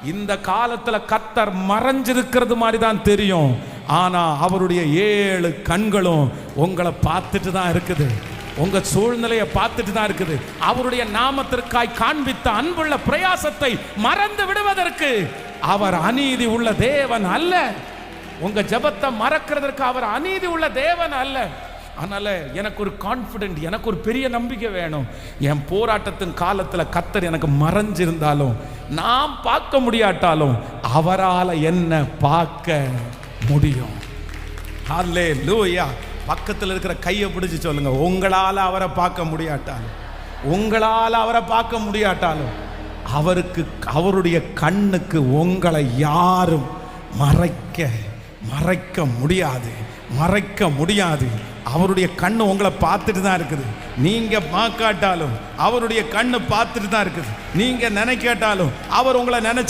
இந்த காலத்துல கர்த்தர் மறைஞ்சிருக்கிறது மாதிரி தான் தெரியும். ஆனா அவருடைய 7 கண்களும் உங்களை பார்த்துட்டு தான் இருக்குது. உங்க சூழ்நிலையை பார்த்துட்டு தான் இருக்குது. அவருடைய நாமத்திற்காய் காண்பித்த அன்புள்ள பிரயாசத்தை மறந்து விடுவதற்கு அவர் அநீதி உள்ள தேவன் அல்ல. உங்க ஜெபத்தை மறக்கிறதற்கு அவர் அநீதி உள்ள தேவன் அல்ல. அதனால எனக்கு ஒரு கான்ஃபிடென்ட், எனக்கு ஒரு பெரிய நம்பிக்கை வேணும். என் போராட்டத்தின் காலத்தில் கர்த்தர் எனக்கு மறைஞ்சிருந்தாலும், நான் பார்க்க முடியாட்டாலும், அவரால் என்ன பார்க்க முடியும். ஹல்லேலூயா. பக்கத்தில் இருக்கிற கையை பிடிச்சு சொல்லுங்க, உங்களால் அவரை பார்க்க முடியாட்டாலும், உங்களால் அவரை பார்க்க முடியாட்டாலும், அவருடைய கண்ணுக்கு உங்களை யாரும் மறைக்க முடியாது, மறைக்க முடியாது. அவருடைய கண்ணு உங்களை பார்த்துட்டு தான் இருக்குது. நீங்க பார்க்காட்டாலும் அவருடைய கண்ணு பார்த்துட்டு தான் இருக்குது. நீங்க நினைக்காட்டாலும் அவர் உங்களை நினைச்சு